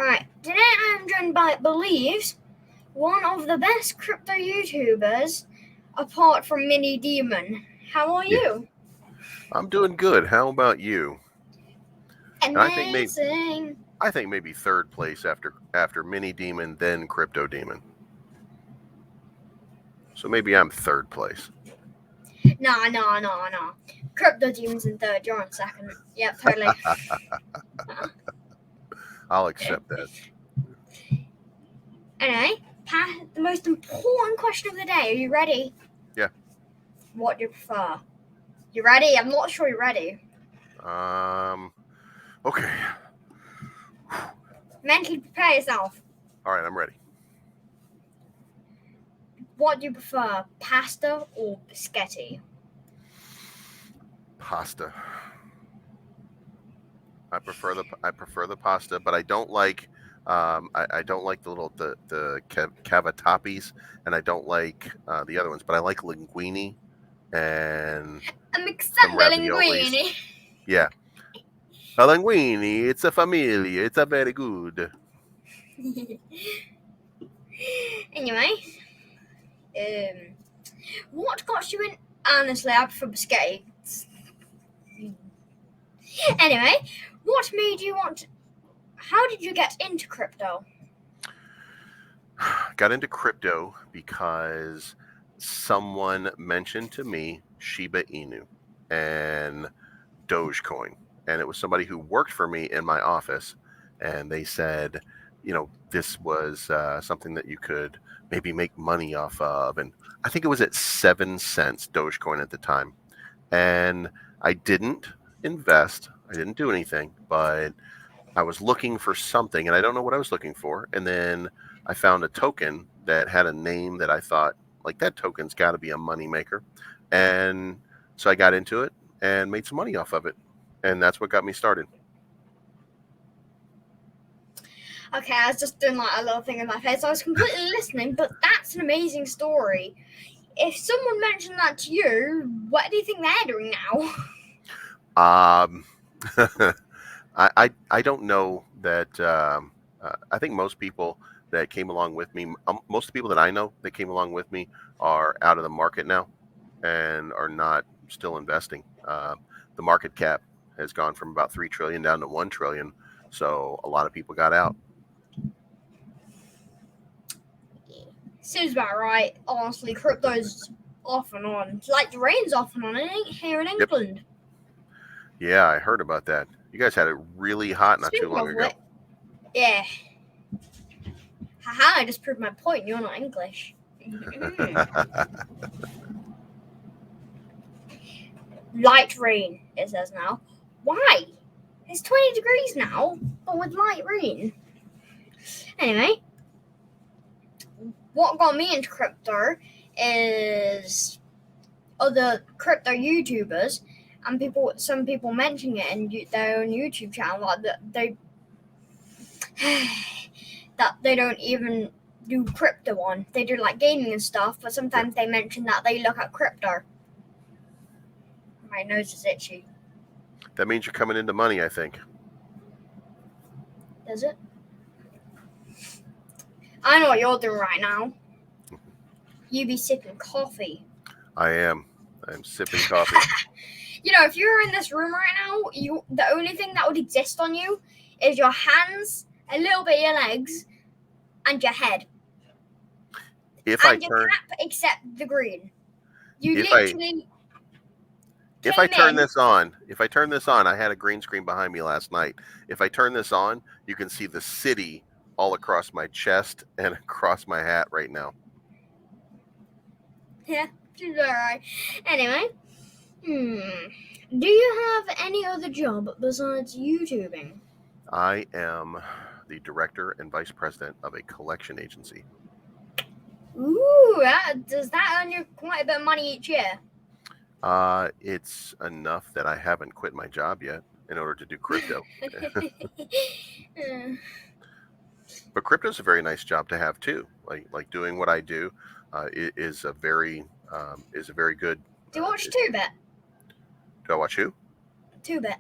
Alright, today I'm joined by Bleeves, one of the best crypto YouTubers, apart from Mini Demon. How are Yeah, you? I'm doing good. How about you? And Amazing. I think maybe third place after Mini Demon, then Crypto Demon. So maybe I'm third place. Nah. Crypto Demon's in third, you're in second. Yep, totally. I'll accept that. Anyway, the most important question of the day. Are you ready? Yeah. What do you prefer? You ready? I'm not sure you're ready. Okay. Mentally prepare yourself. All right, I'm ready. What do you prefer, pasta or biscotti? Pasta. I prefer the pasta, but I don't like I don't like the cavatappies, and I don't like the other ones, but I like linguine and I'm some excited raviolis. linguine. Yeah. A linguine, it's a familia, it's a very good. Anyway, what got you in? Honestly, I prefer biscotti. Anyway, what made you want? How did you get into crypto? Got into crypto because someone mentioned to me Shiba Inu and Dogecoin. And it was somebody who worked for me in my office. And they said, this was something that you could maybe make money off of. And I think it was at 7 cents Dogecoin at the time. And I didn't invest, I didn't do anything, but I was looking for something and I don't know what I was looking for. And then I found a token that had a name that I thought, like, that token's got to be a money maker. And so I got into it and made some money off of it. And that's what got me started. Okay, I was just doing like a little thing in my face. I was completely listening, but that's an amazing story. If someone mentioned that to you, what do you think they're doing now? Um, I don't know that. I think most people that came along with me, most of the people that I know that came along with me are out of the market now and are not still investing. The market cap has gone from about 3 trillion down to 1 trillion. So a lot of people got out. Seems about right. Honestly, crypto's off and on. It's like the rain's off and on. It ain't here in Yep. England. Yeah, I heard about that. You guys had it really hot not too Speaking long of ago. which, yeah. Haha, I just proved my point. You're not English. Light rain, it says now. Why? It's 20 degrees now, but with light rain. Anyway, what got me into crypto is other crypto YouTubers and some people mentioning it in their own YouTube channel, like that they don't even do crypto on. They do like gaming and stuff, but sometimes they mention that they look at crypto. My nose is itchy. That means you're coming into money, I think. Does it? I know what you're doing right now. You be sipping coffee. I am. I'm sipping coffee. If you were in this room right now, the only thing that would exist on you is your hands, a little bit of your legs, and your head. Your cap, except the green. If I turn this on, I had a green screen behind me last night. If I turn this on, you can see the city all across my chest and across my hat right now. Yeah, she's alright. Anyway, do you have any other job besides YouTubing? I am the director and vice president of a collection agency. Ooh, does that earn you quite a bit of money each year? It's enough that I haven't quit my job yet in order to do crypto. But crypto's a very nice job to have too. Like doing what I do is a very good. Do you watch 2-Bit? Do I watch who? 2-Bit.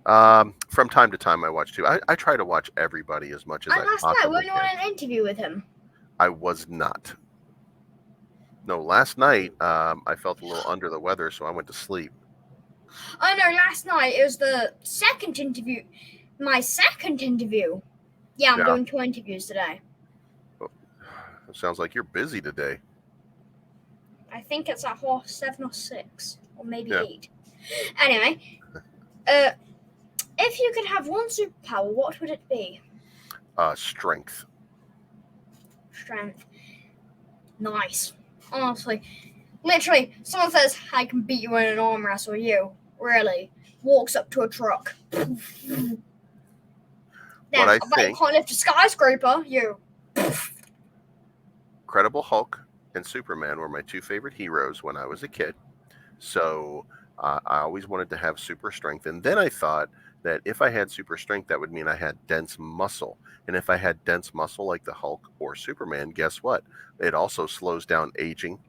From time to time, I watch too. I try to watch everybody as much as And I last night, possibly weren't you can. on an interview with him? I was not. No, last night I felt a little under the weather, so I went to sleep. Oh no, last night it was the second interview. My second interview. Yeah, I'm Yeah. doing 2 interviews today. It sounds like you're busy today. I think it's at 7 or 6, or maybe Yeah. 8. Anyway, if you could have one superpower, what would it be? Strength. Strength. Nice. Honestly. Literally, someone says, I can beat you in an arm wrestle, you. Really. Walks up to a truck. Then, I bet you think can't lift a skyscraper, you. Incredible Hulk and Superman were my two favorite heroes when I was a kid. So I always wanted to have super strength. And then I thought that if I had super strength, that would mean I had dense muscle. And if I had dense muscle like the Hulk or Superman, guess what? It also slows down aging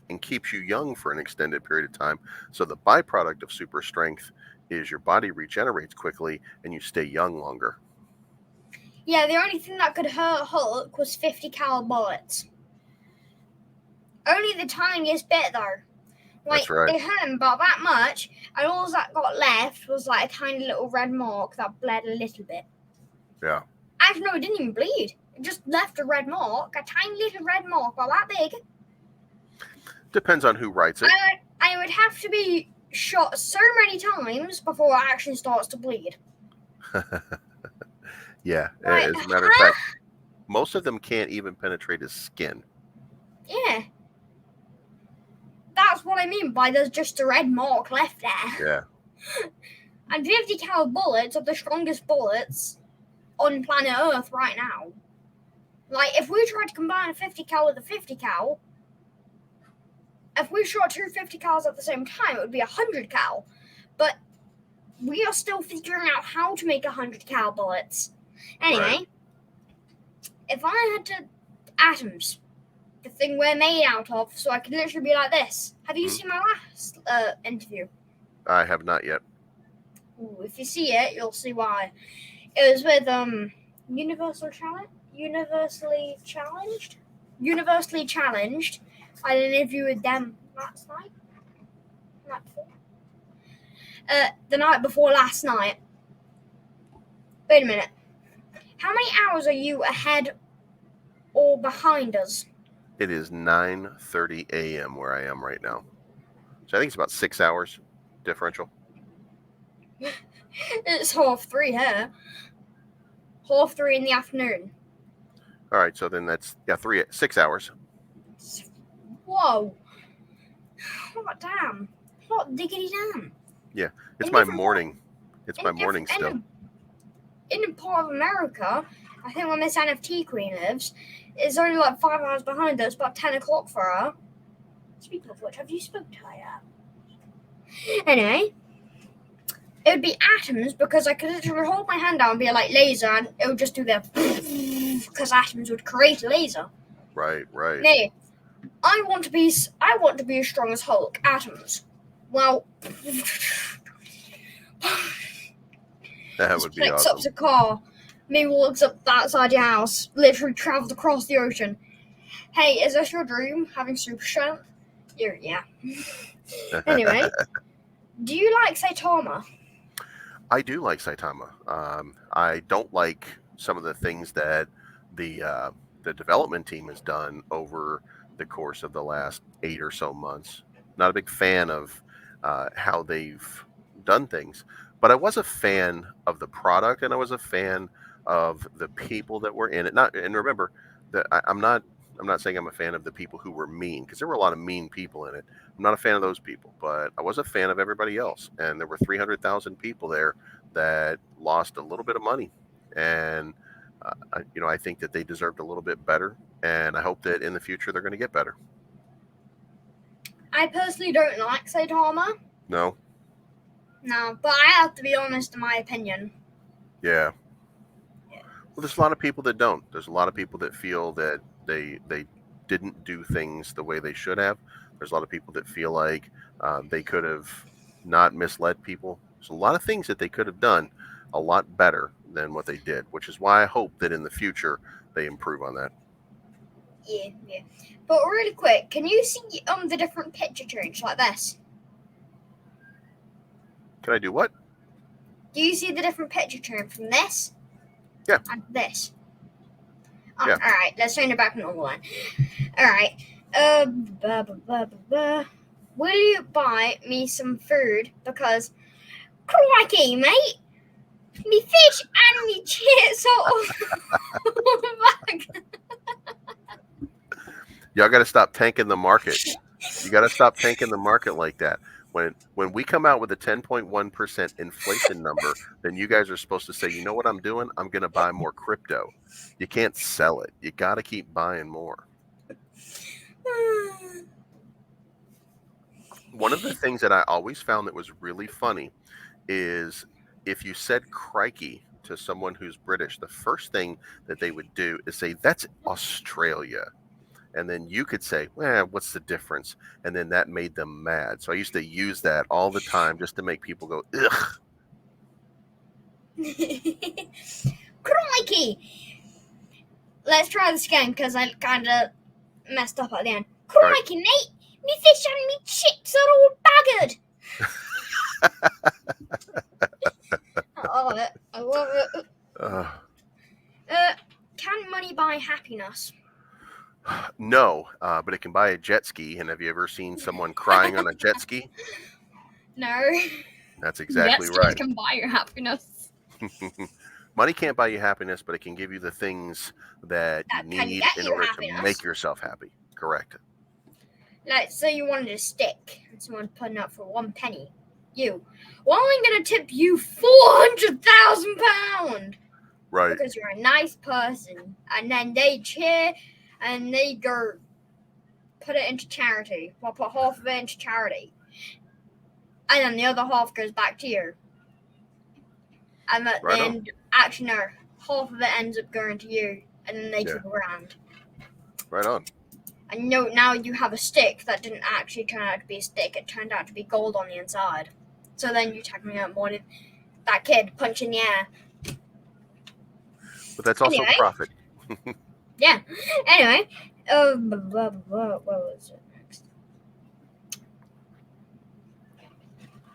and keeps you young for an extended period of time. So the byproduct of super strength is your body regenerates quickly and you stay young longer. Yeah, the only thing that could hurt Hulk was 50 cal bullets. Only the tiniest bit, though. Like, That's right. they hurt him about that much, and all that got left was like a tiny little red mark that bled a little bit. Yeah. Actually, no, it didn't even bleed. It just left a red mark, a tiny little red mark, about that big. Depends on who writes it. I would have to be shot so many times before it actually starts to bleed. Yeah. Like, As a matter of fact, most of them can't even penetrate his skin. yeah. That's what I mean by there's just a red mark left there. Yeah. And 50 cal bullets are the strongest bullets on planet Earth right now. Like, if we tried to combine a 50 cal with a 50 cal, if we shot two 50 cals at the same time, it would be 100 cal. But we are still figuring out how to make 100 cal bullets. Anyway, Right. if I had to atoms, the thing we're made out of, so I could literally be like this. Have you seen my last interview? I have not yet. Ooh, if you see it, you'll see why. It was with Universally Challenged. I had an interview with them last night. The night before last night. Wait a minute. How many hours are you ahead or behind us? It is 9:30 a.m. where I am right now. So I think it's about 6 hours differential. It's 3:30 here. 3:30 in the afternoon. All right, so then that's 6 hours. Whoa. Hot damn. Hot diggity damn. Yeah, it's my morning. It's my morning still. In a part of America, I think where Miss NFT Queen lives, it's only like 5 hours behind us, about 10 o'clock for her. Speaking of which, have you spoken to her yet? Anyway, it would be atoms because I could literally hold my hand down and be like laser and it would just do the because atoms would create a laser. Right. Nay, I want to be as strong as Hulk. Atoms. Well, that would be picks awesome. up the car. Me walks up that side of your house. Literally travels across the ocean. Hey, is this your dream? Having super strength? Yeah. Anyway, do you like Saitama? I do like Saitama. I don't like some of the things that the development team has done over the course of the last 8 or so months. Not a big fan of how they've done things, but I was a fan of the product and I was a fan of the people that were in it. And remember that I'm not saying I'm a fan of the people who were mean because there were a lot of mean people in it. I'm not a fan of those people, but I was a fan of everybody else. And there were 300,000 people there that lost a little bit of money. And, I think that they deserved a little bit better. And I hope that in the future they're going to get better. I personally don't like Saitama. No? No, but I have to be honest in my opinion. Yeah. Well, there's a lot of people that don't. There's a lot of people that feel that they didn't do things the way they should have. There's a lot of people that feel like they could have not misled people So a lot of things that they could have done a lot better than what they did, which is why I hope that in the future they improve on that. Yeah. But really quick, can you see the different picture change like this? Can I do what? Do you see the different picture change from this? Yeah. And this? Oh, Yeah. alright, let's turn it back to normal one. Alright. Will you buy me some food? Because, crikey, mate! Me fish and me chips are back. Y'all got to stop tanking the market. You got to stop tanking the market like that. When we come out with a 10.1% inflation number, then you guys are supposed to say, you know what I'm doing? I'm going to buy more crypto. You can't sell it. You got to keep buying more. One of the things that I always found that was really funny is if you said crikey to someone who's British, the first thing that they would do is say, that's Australia. And then you could say, well, what's the difference? And then that made them mad. So I used to use that all the time just to make people go, ugh. Crikey! Let's try this again because I kind of messed up at the end. Crikey, right. Mate! Me fish and me chips are all baggered! I love it. I love it. Can money buy happiness? No, but it can buy a jet ski. And have you ever seen someone crying on a jet ski? No. That's exactly jet right. Skis can buy your happiness. Money can't buy you happiness, but it can give you the things that you need in order to make yourself happy. Correct. Like, say you wanted a stick and someone's putting up for 1 penny. Well, I'm going to tip you £400,000. Right. Because you're a nice person. And then they cheer and they go put it into charity. Well, put half of it into charity. And then the other half goes back to you. And then, actually, no, half of it ends up going to you. And then they keep around. Right on. And now you have a stick that didn't actually turn out to be a stick. It turned out to be gold on the inside. So then you technically out more than that kid punch in the air. But that's also profit. Yeah. Anyway, what was it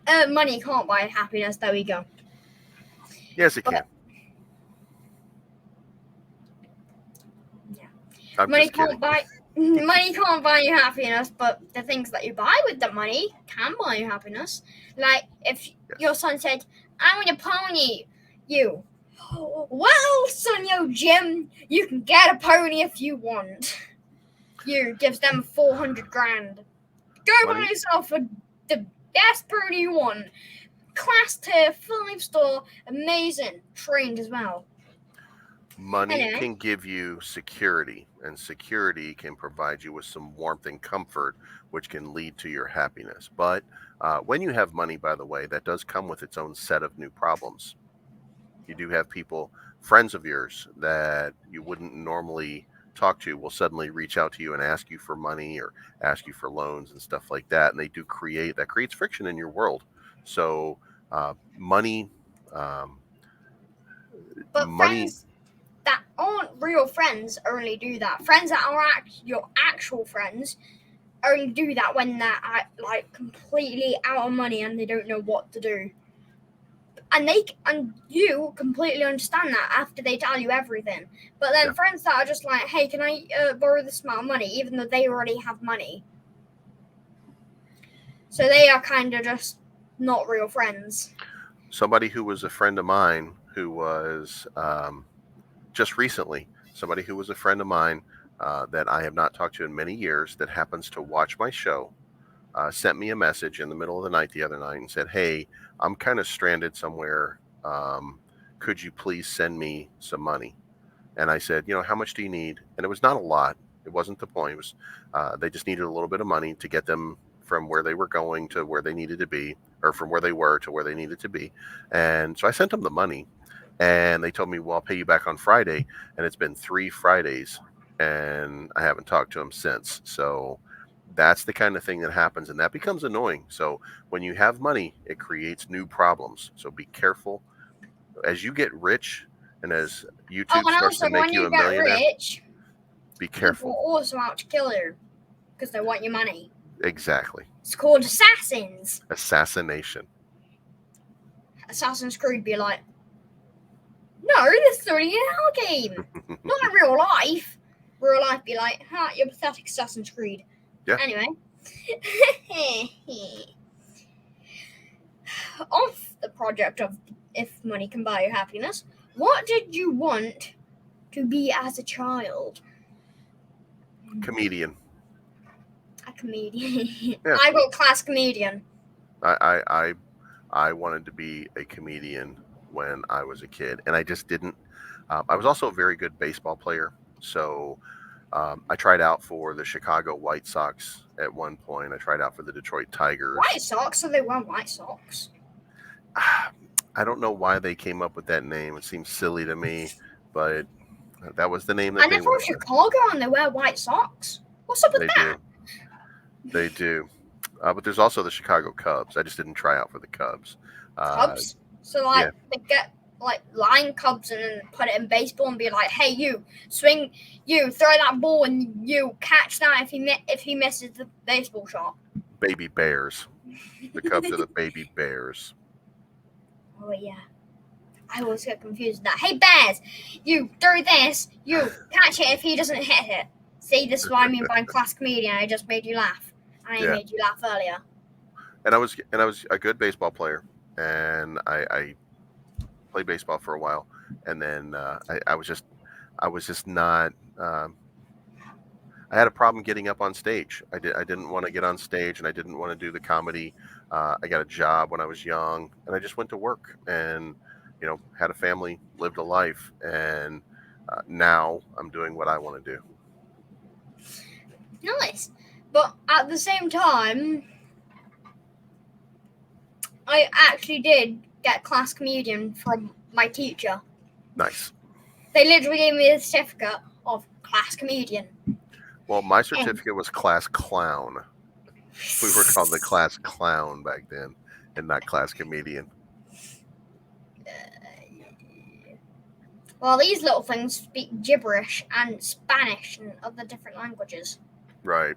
next? Money can't buy happiness. There we go. Yes, it can. Yeah. Money can't buy you happiness, but the things that you buy with the money can buy you happiness. Like if your son said, "I want a pony," you. Well, Sonyo Jim, you can get a pony if you want. You gives them 400 grand. Go buy yourself the best pony you want. Class tier, 5-star, amazing, trained as well. Money can give you security, and security can provide you with some warmth and comfort, which can lead to your happiness. But when you have money, by the way, that does come with its own set of new problems. You do have people, friends of yours that you wouldn't normally talk to will suddenly reach out to you and ask you for money or ask you for loans and stuff like that. And they do creates friction in your world. So money, but money. Friends that aren't real friends only do that. Friends that are your actual friends only do that when they're like completely out of money and they don't know what to do. And you completely understand that after they tell you everything. But then friends that are just like, hey, can I borrow this amount of money, even though they already have money? So they are kind of just not real friends. Somebody who was a friend of mine who was just recently, somebody who was a friend of mine that I have not talked to in many years that happens to watch my show, sent me a message in the middle of the night the other night and said, hey, I'm kind of stranded somewhere. Could you please send me some money? And I said, how much do you need? And it was not a lot. It wasn't the point. It was they just needed a little bit of money to get them from where they were going to where they needed to be, or from where they were to where they needed to be. And so I sent them the money. And they told me, well, I'll pay you back on Friday. And it's been 3 Fridays and I haven't talked to them since. So That's the kind of thing that happens, and that becomes annoying. So when you have money, it creates new problems. So be careful as you get rich, and as YouTube and starts to also make when you you a get millionaire. rich, Be people careful. are also out to kill you because they want your money. Exactly. It's called assassins. Assassination. Assassin's Creed be like, no, this is only in our game, not in real life. Real life be like, you're pathetic, Assassin's Creed. Yeah. Anyway. Off the project of if money can buy you happiness, what did you want to be as a child? Comedian. A comedian. Yeah. I got class comedian. I wanted to be a comedian when I was a kid, and I just didn't. I was also a very good baseball player, so I tried out for the Chicago White Sox at one point. I tried out for the Detroit Tigers. White Sox? So they wear White Sox? I don't know why they came up with that name. It seems silly to me, but that was the name that And they they're from went with. Chicago and they wear White Sox. What's up with They that? do. They do. But there's also the Chicago Cubs. I just didn't try out for the Cubs. Cubs? So yeah. they get line Cubs and then put it in baseball and be like, hey, you swing, you throw that ball and you catch that if he misses the baseball shot. Baby Bears. The Cubs are the baby Bears. Oh yeah, I always get confused with that. Hey Bears, you throw this, you catch it if he doesn't hit it. See, this is what I mean by class comedian. I just made you laugh, and I made you laugh earlier. And I was a good baseball player, and I played baseball for a while, and then I was just not. I had a problem getting up on stage. I didn't want to get on stage, and I didn't want to do the comedy. I got a job when I was young, and I just went to work, and had a family, lived a life, and now I'm doing what I want to do. Nice, but at the same time, I actually did get class comedian from my teacher. Nice. They literally gave me a certificate of class comedian. Well, my certificate was class clown. We were called the class clown back then, and not class comedian. Well, these little things speak gibberish and Spanish and other different languages. Right.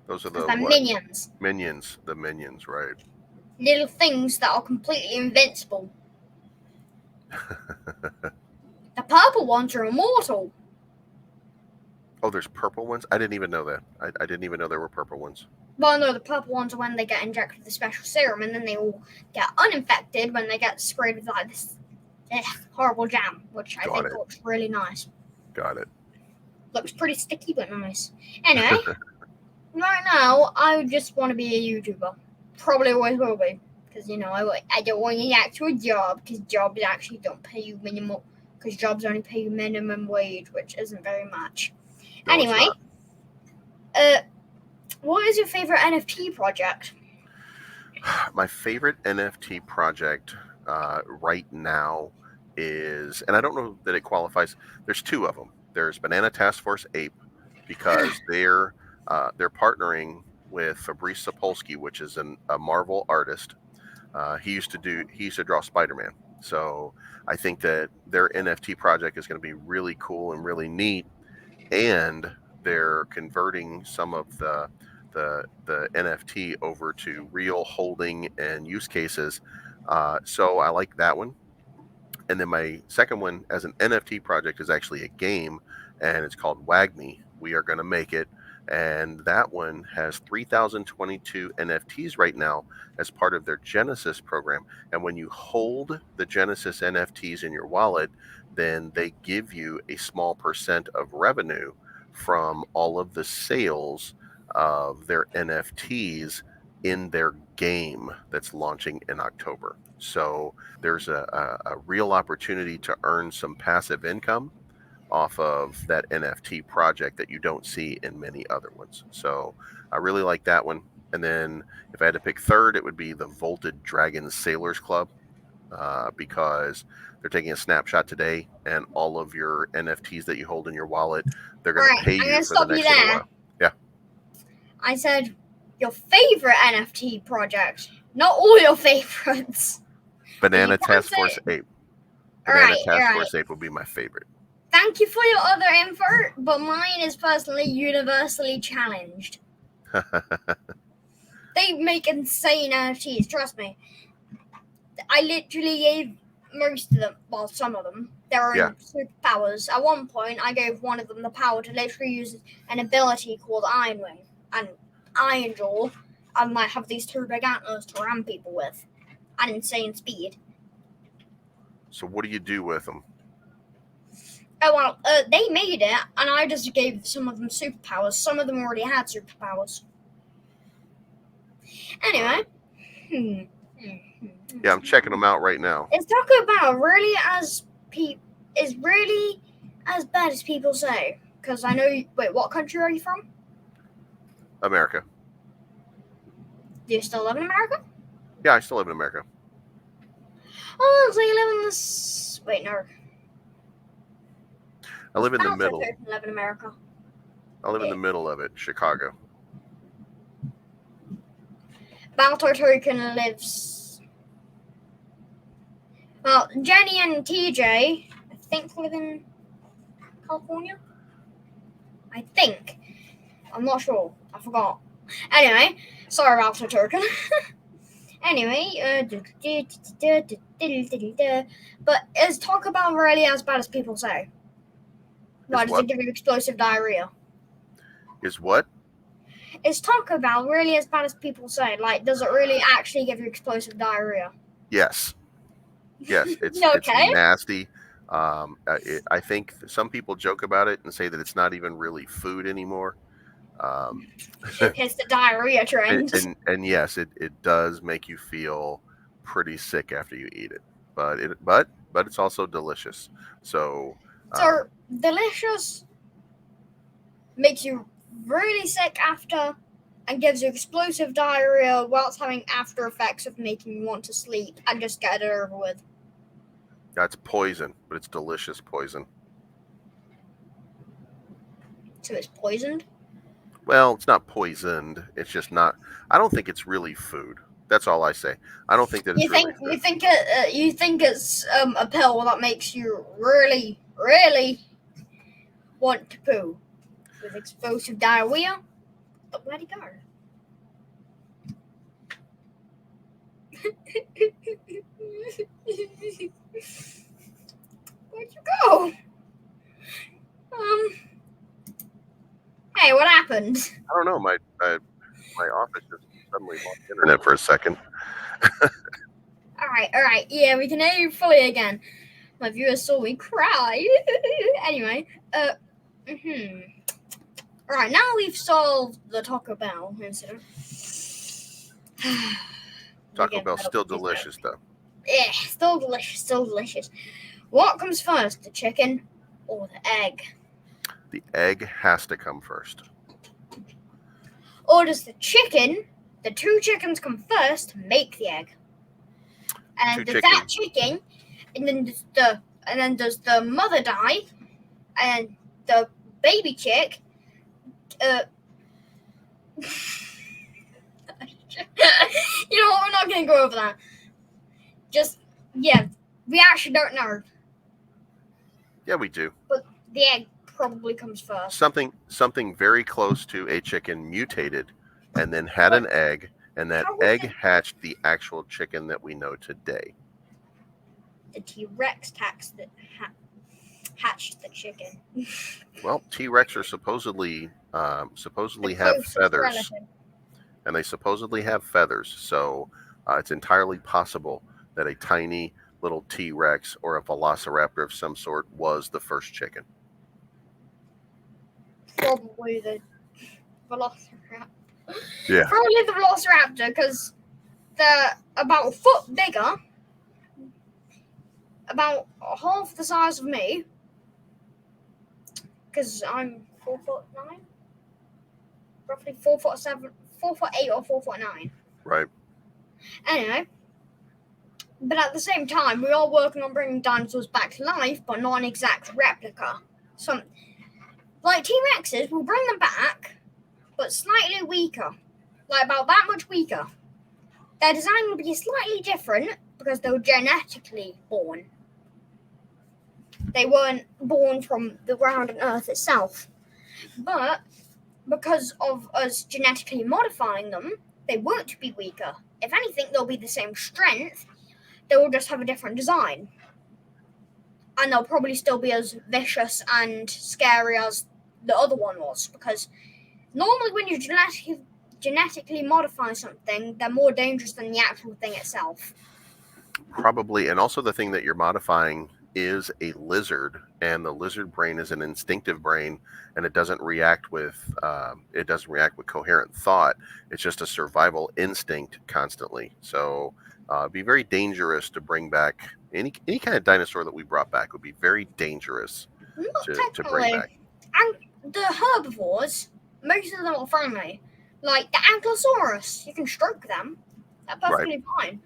Those are the minions. Minions. The minions, right. Little things that are completely invincible. The purple ones are immortal. Oh, there's purple ones? I didn't even know that. I didn't even know there were purple ones. Well, no, the purple ones are when they get injected with the special serum, and then they all get uninfected when they get sprayed with like this horrible jam, which I think looks really nice. Got it. Looks pretty sticky, but nice. Anyway, right now, I just want to be a YouTuber. Probably always will be. Because, I don't want to get to a job, because jobs actually don't pay you minimum. Because jobs only pay you minimum wage, which isn't very much. No, anyway, what is your favorite NFT project? My favorite NFT project right now is, and I don't know that it qualifies. There's two of them. There's Banana Task Force Ape, because they're partnering with Fabrice Sapolsky, which is a Marvel artist. He used to draw Spider-Man. So I think that their NFT project is going to be really cool and really neat. And they're converting some of the NFT over to real holding and use cases. So I like that one. And then my second one as an NFT project is actually a game, and it's called WAGME. We are going to make it. And that one has 3,022 NFTs right now as part of their Genesis program. And when you hold the Genesis NFTs in your wallet, then they give you a small percent of revenue from all of the sales of their NFTs in their game that's launching in October. So there's a real opportunity to earn some passive income off of that NFT project that you don't see in many other ones. So I really like that one. And then if I had to pick third, it would be the Volted Dragon Sailors Club, because they're taking a snapshot today, and all of your NFTs that you hold in your wallet, they're going to pay you for the next little while. Yeah. I said your favorite NFT project, not all your favorites. Banana Task Force Ape. Banana Task Force Ape will be my favorite. Thank you for your other info, but mine is personally universally challenged. They make insane NFTs, trust me. I literally gave most of them, well, some of them, their own superpowers. At one point, I gave one of them the power to literally use an ability called Iron Wing and Iron Jaw, and might have these two big antlers to ram people with, and insane speed. So what do you do with them? Oh, well, they made it, and I just gave some of them superpowers. Some of them already had superpowers. Anyway. Yeah, I'm checking them out right now. Is Taco Bell really as bad as people say? Because I know. Wait, what country are you from? America. Do you still live in America? Yeah, I still live in America. Oh, so you live in this. Wait, no. I live in the middle. Live in America. I live in the middle of it, Chicago. Balto Token lives. Well, Jenny and TJ, I think, live in California. I think. I'm not sure. I forgot. Anyway, sorry about the token. Anyway, but is Taco Bell really as bad as people say? Why does it give you explosive diarrhea? Is what? Is Taco Bell really as bad as people say? Like, does it really actually give you explosive diarrhea? Yes. Yes, it's nasty. I think some people joke about it and say that it's not even really food anymore. It's the diarrhea trend. And yes, it does make you feel pretty sick after you eat it. But it's also delicious. So delicious makes you really sick after and gives you explosive diarrhea whilst having after effects of making you want to sleep and just get it over with. That's poison, but it's delicious poison. So it's poisoned? Well, it's not poisoned. It's just not. I don't think it's really food. That's all I say. I don't think that it's really food. You think it's a pill that makes you really, really want to poo with explosive diarrhea? But where'd he go? Where'd you go? Hey, what happened? I don't know. My office just suddenly lost internet for a second. All right. Yeah, we can hear you fully again. My viewers saw me cry. Anyway, All right, now we've solved the Taco Bell incident. Taco Bell's still delicious, though. Yeah, still delicious. What comes first, the chicken or the egg? The egg has to come first. Or does the two chickens come first to make the egg? And does that chicken, and then does the mother die, and the baby chick, you know what, we're not going to go over that. We actually don't know. Yeah, we do. But the egg probably comes first. Something very close to a chicken mutated and then had an egg, and that egg hatched the actual chicken that we know today. The T-Rex hatched the chicken. Well, T-Rex are supposedly have feathers. Relative. And they supposedly have feathers, so it's entirely possible that a tiny little T-Rex or a velociraptor of some sort was the first chicken. Probably the velociraptor. Yeah. Probably the velociraptor, because they're about a foot bigger, about half the size of me, because I'm 4'9", roughly 4'7", 4'8" or 4'9". Right. Anyway, but at the same time, we are working on bringing dinosaurs back to life, but not an exact replica. Like T-Rexes, we'll bring them back, but slightly weaker. Like about that much weaker. Their design will be slightly different because they were genetically born. They weren't born from the ground and earth itself. But because of us genetically modifying them, they won't be weaker. If anything, they'll be the same strength. They will just have a different design. And they'll probably still be as vicious and scary as the other one was. Because normally when you genetically modify something, they're more dangerous than the actual thing itself. Probably, and also the thing that you're modifying is a lizard, and the lizard brain is an instinctive brain, and it doesn't react with coherent thought. It's just a survival instinct constantly. So it'd be very dangerous to bring back any kind of dinosaur that we brought back. Would be very dangerous to bring back. And the herbivores, most of them are friendly. Like the Ankylosaurus, you can stroke them. They're perfectly fine.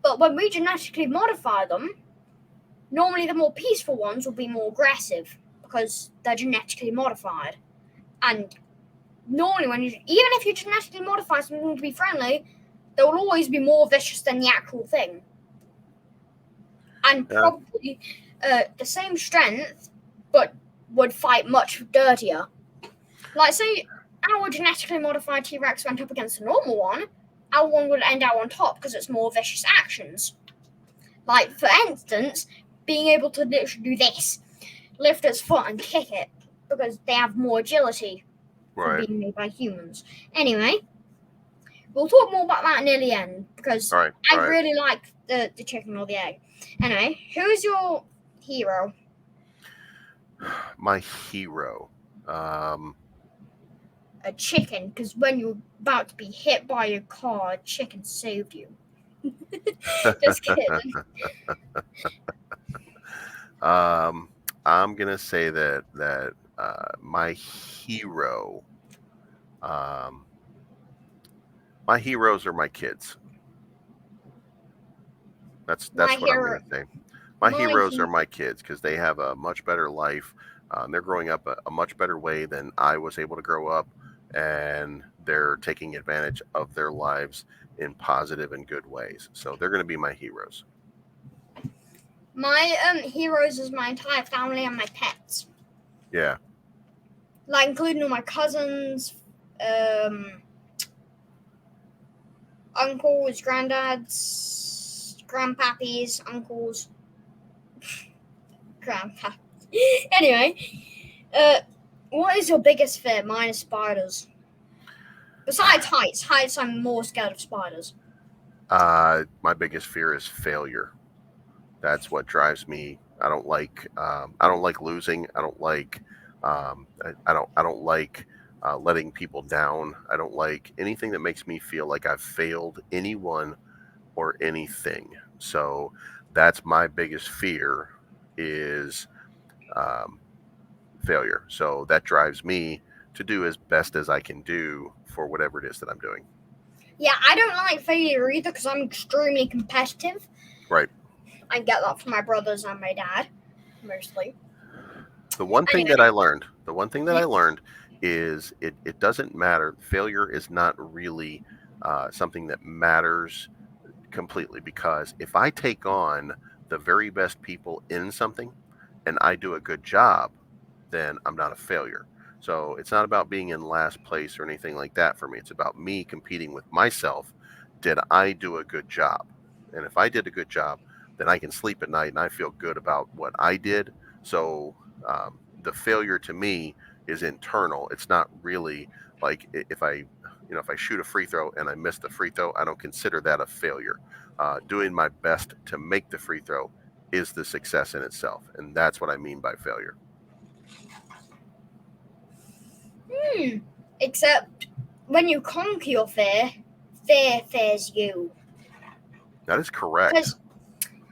But when we genetically modify them, normally the more peaceful ones will be more aggressive because they're genetically modified. And normally, even if you genetically modify something to be friendly, they will always be more vicious than the actual thing. And probably the same strength, but would fight much dirtier. Like, say, our genetically modified T-Rex went up against a normal one, our one would end out on top because it's more vicious actions. Like, for instance, being able to literally do this, lift its foot and kick it, because they have more agility from being made by humans. Anyway, we'll talk more about that near the end, because I really like the chicken or the egg. Anyway, who's your hero? My hero? A chicken, because when you're about to be hit by a car, a chicken saved you. Just kidding. I'm gonna say that my hero, my heroes are my kids. That's what I'm gonna say. My heroes are my kids because they have a much better life. They're growing up a much better way than I was able to grow up, and they're taking advantage of their lives in positive and good ways. So they're going to be my heroes. My heroes is my entire family and my pets. Yeah. Like including all my cousins, uncles, granddads, grandpappies, uncles, grandpa. Anyway, what is your biggest fear? Mine is spiders. Besides heights. Heights, I'm more scared of spiders. My biggest fear is failure. That's what drives me. I don't like losing. I don't like letting people down. I don't like anything that makes me feel like I've failed anyone or anything. So that's my biggest fear is failure. So that drives me to do as best as I can do for whatever it is that I'm doing. Yeah, I don't like failure either because I'm extremely competitive. Right. I get that from my brothers and my dad, mostly. The one thing that I learned is it doesn't matter. Failure is not really something that matters completely, because if I take on the very best people in something and I do a good job, then I'm not a failure. So it's not about being in last place or anything like that for me. It's about me competing with myself. Did I do a good job? And if I did a good job, then I can sleep at night and I feel good about what I did. So the failure to me is internal. It's not really like if I shoot a free throw and I miss the free throw, I don't consider that a failure. Doing my best to make the free throw is the success in itself, and that's what I mean by failure. Except when you conquer your fear, fear fears you. That is correct.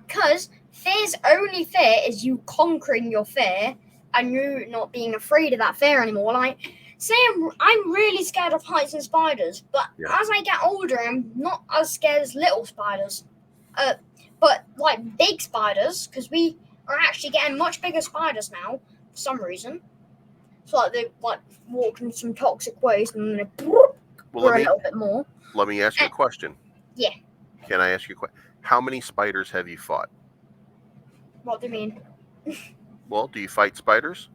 Because fear's only fear is you conquering your fear and you not being afraid of that fear anymore. Like, say I'm really scared of heights and spiders, but as I get older, I'm not as scared as little spiders. But like big spiders, because we are actually getting much bigger spiders now for some reason. It's like they walked in some toxic waste and then they a little bit more. Let me ask you a question. Yeah. Can I ask you a question? How many spiders have you fought? What do you mean? Well, do you fight spiders?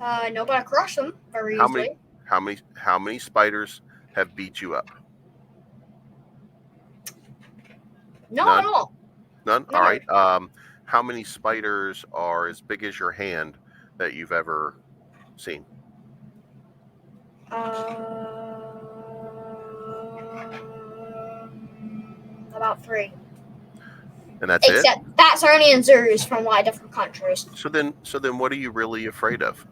No, but I crush them very easily. How many spiders have beat you up? Not at all. None? No. All right. How many spiders are as big as your hand that you've ever seen? About 3. And that's Except that's only in zoos from different countries. So then what are you really afraid of?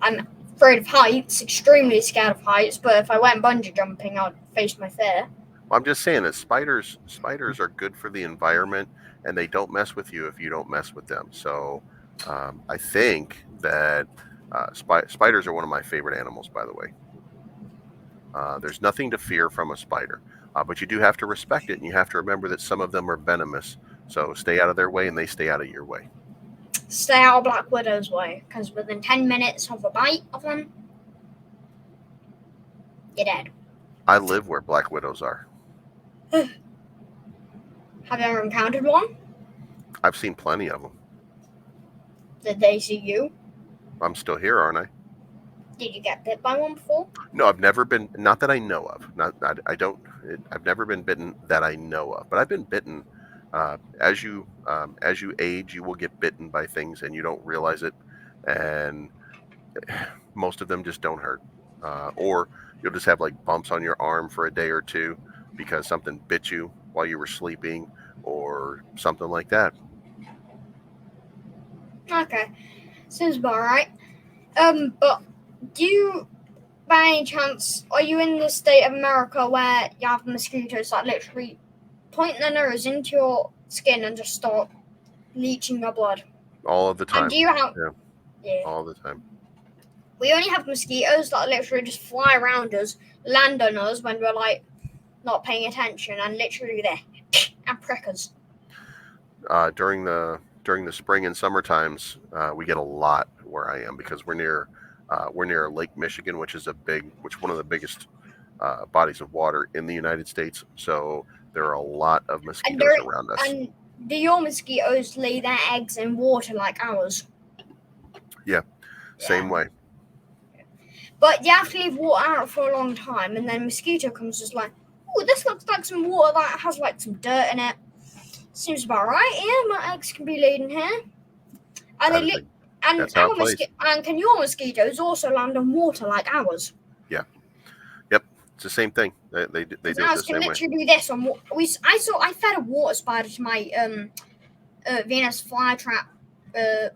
I'm afraid of heights, extremely scared of heights, but if I went bungee jumping, I'd face my fear. Well, I'm just saying that spiders are good for the environment, and they don't mess with you if you don't mess with them. So I think that spiders are one of my favorite animals, by the way. There's nothing to fear from a spider, but you do have to respect it, and you have to remember that some of them are venomous. So stay out of their way, and they stay out of your way. Stay out of Black Widow's way, because within 10 minutes of a bite of them, you're dead. I live where Black Widows are. Have you ever encountered one? I've seen plenty of them. Did they see you? I'm still here, aren't I? Did you get bit by one before? No, I've never been. Not that I know of. I've never been bitten that I know of. But I've been bitten. As you age, you will get bitten by things, and you don't realize it. And most of them just don't hurt, or you'll just have like bumps on your arm for a day or two because something bit you while you were sleeping, or something like that. Okay, seems about right. But do you, by any chance, are you in the state of America where you have mosquitoes that literally point their nose into your skin and just start leaching your blood? All of the time. And do you have? Yeah. All the time. We only have mosquitoes that literally just fly around us, land on us when we're not paying attention, and literally there and prick us. During the spring and summer times, we get a lot where I am because we're near Lake Michigan, which is one of the biggest bodies of water in the United States. So there are a lot of mosquitoes around us. And do your mosquitoes lay their eggs in water like ours? Yeah. Same way. But you have to leave water out for a long time, and then a mosquito comes just like, oh, this looks like some water that has some dirt in it. Seems about right. Yeah, my eggs can be laid in here. And and can your mosquitoes also land on water like ours? Yeah. Yep. It's the same thing. They do it the same way. Can literally do this on. I fed a water spider to my Venus flytrap.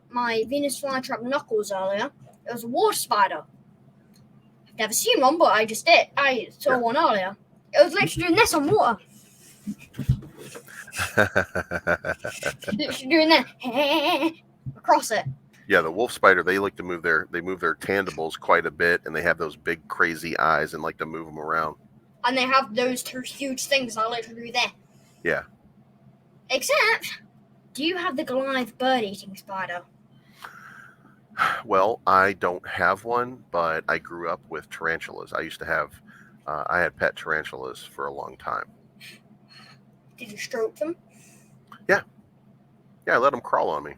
My Venus flytrap knuckles earlier. It was a water spider. I've never seen one, but I just did. I saw one earlier. It was literally doing this on water. Literally doing that across it. Yeah, the wolf spider, they like to move their tentacles quite a bit, and they have those big crazy eyes and like to move them around. And they have those 2 huge things that literally do there. Yeah. Except, do you have the Goliath bird-eating spider? Well, I don't have one, but I grew up with tarantulas. I used to have, I had pet tarantulas for a long time. Did you stroke them? Yeah. Yeah, I let them crawl on me.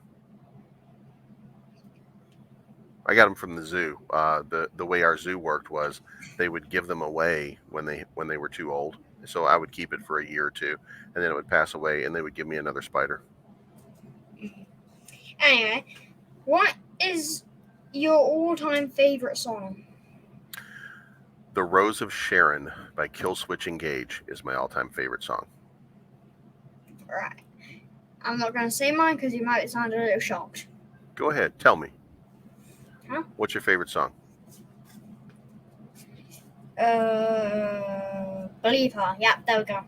I got them from the zoo. The way our zoo worked was they would give them away when they were too old. So I would keep it for a year or two, and then it would pass away, and they would give me another spider. Anyway, what is your all-time favorite song? The Rose of Sharon by Killswitch Engage is my all-time favorite song. Right. I'm not going to say mine because you might sound a little shocked. Go ahead. Tell me. Huh? What's your favorite song? Believe Her. Yeah, there we go.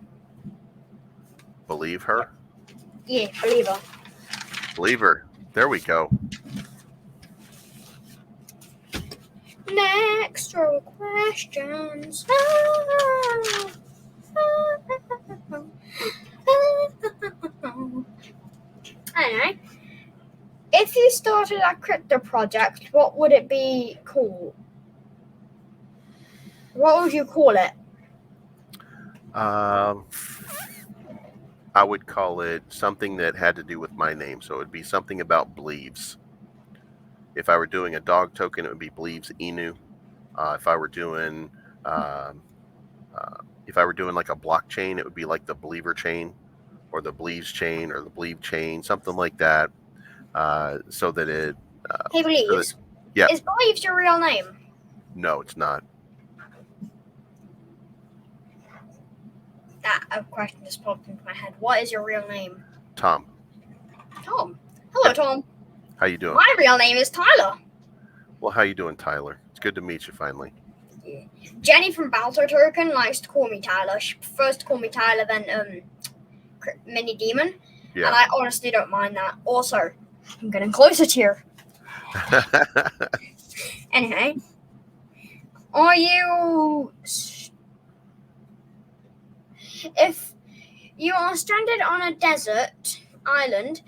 Believe Her? Yeah, Believe Her. Believe Her. There we go. Next row of questions. Anyway, If you started a crypto project, what would it be called? What would you call it? I would call it something that had to do with my name. So it would be something about Bleeves. If I were doing a dog token, it would be Bleeves Inu. If I were doing like a blockchain, it would be like the Believer chain, or the Bleeves chain, or the Bleeve chain, something like that. So that it. Hey, Bleeves. Yeah. Is Bleeves your real name? No, it's not. That question just popped into my head. What is your real name? Tom. Tom. Hello, Yep. Tom. How you doing? My real name is Tyler. Well, how you doing, Tyler? It's good to meet you finally. Yeah. Jenny from Balto Token likes to call me Tyler. She prefers to call me Tyler than Mini Demon. Yeah. And I honestly don't mind that. Also, I'm getting closer to you. Anyway, are you... If you are stranded on a desert island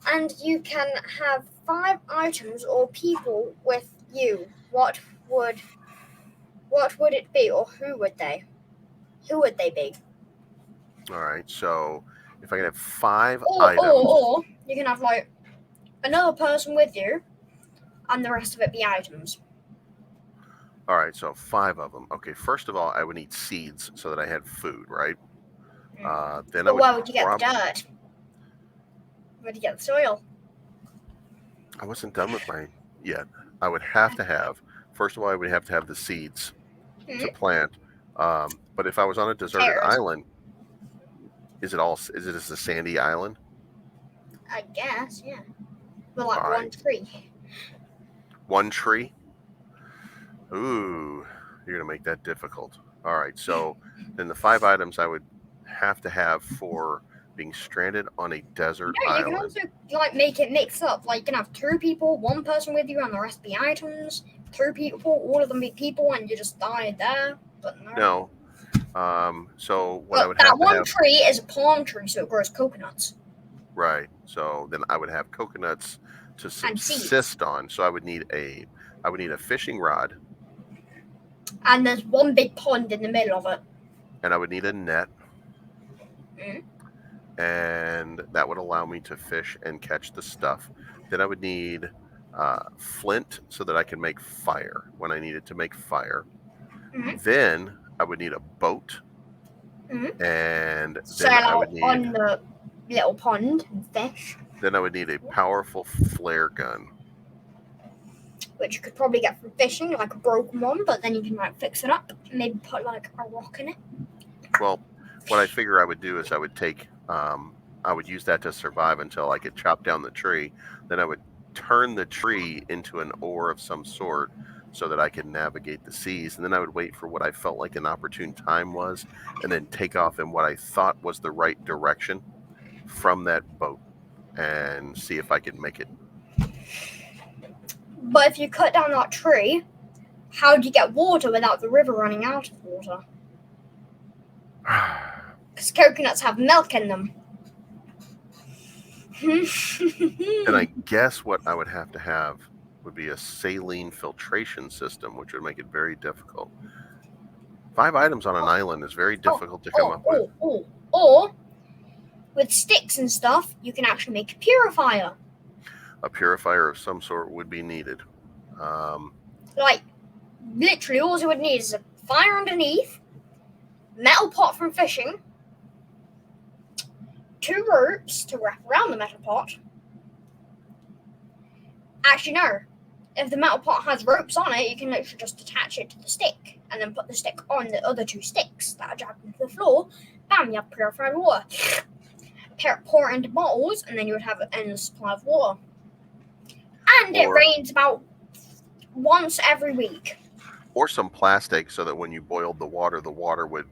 and you can have 5 items or people with you, what would it be, or who would they be? All right, so if I can have 5 or, items, or you can have like another person with you and the rest of it be items. All right, so 5 of them. Okay, first of all, I would need seeds so that I had food, right? Then But where would you get the dirt? Where would you get the soil? I wasn't done with mine yet. I would have to have, first of all, I would have to have the seeds to plant. But if I was on a deserted island, is it just a sandy island? I guess, yeah. But like one tree. One tree? Ooh, you're going to make that difficult. All right, so then the 5 items I would have to have for being stranded on a desert island. You can also like make it mix up. Like you can have 2 people, 1 person with you, and the rest be items. 2 people, all of them be people, and you just die there. But no. So what I would have to have... That one tree is a palm tree, so it grows coconuts. Right. So then I would have coconuts to subsist on. So I would need a fishing rod. And there's one big pond in the middle of it. And I would need a net. And that would allow me to fish and catch the stuff. Then I would need flint so that I can make fire when I needed to make fire. Then I would need a boat. And then I would need on the little pond and fish. Then I would need a powerful flare gun, which you could probably get from fishing, like a broken one, but then you can like fix it up, maybe put like a rock in it. Well, what I figure I would do is I would take, I would use that to survive until I could chop down the tree. Then I would turn the tree into an oar of some sort so that I could navigate the seas. And then I would wait for what I felt like an opportune time was, and then take off in what I thought was the right direction from that boat and see if I could make it. But if you cut down that tree, how do you get water without the river running out of water? Because coconuts have milk in them. And I guess what I would have would be a saline filtration system, which would make it very difficult. 5 items on an island is very difficult to come up with. Or with sticks and stuff, you can actually make a purifier. A purifier of some sort would be needed. Like, literally, all you would need is a fire underneath, metal pot from fishing, 2 ropes to wrap around the metal pot. Actually, no. If the metal pot has ropes on it, you can literally just attach it to the stick and then put the stick on the other 2 sticks that are jabbed into the floor. Bam, you have purified water. Pour it into bottles, and then you would have an endless supply of water. And it rains about once every week. Or some plastic, so that when you boiled the water would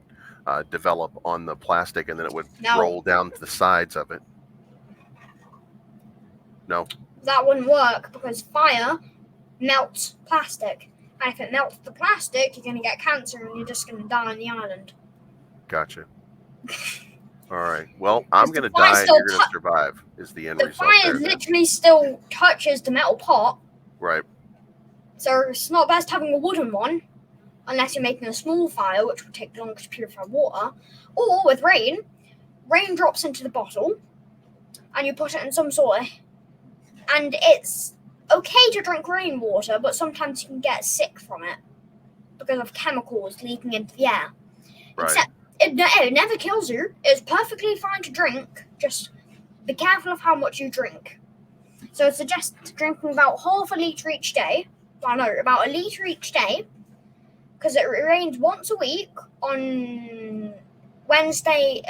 develop on the plastic, and then it would roll down to the sides of it. No? That wouldn't work, because fire melts plastic. And if it melts the plastic, you're going to get cancer, and you're just going to die on the island. Gotcha. All right. Well, I'm going to fire die and still you're going to survive is the end The result fire there. Then. literally still touches the metal pot. Right. So it's not best having a wooden one, unless you're making a small fire, which would take longer to purify water. Or with rain drops into the bottle, and you put it in some sort of... And it's okay to drink rainwater, but sometimes you can get sick from it because of chemicals leaking into the air. Right. Except it never kills you. It's perfectly fine to drink. Just be careful of how much you drink. So it suggests drinking about half a litre each day. Well, no, about a litre each day. Because it rains once a week on Wednesday.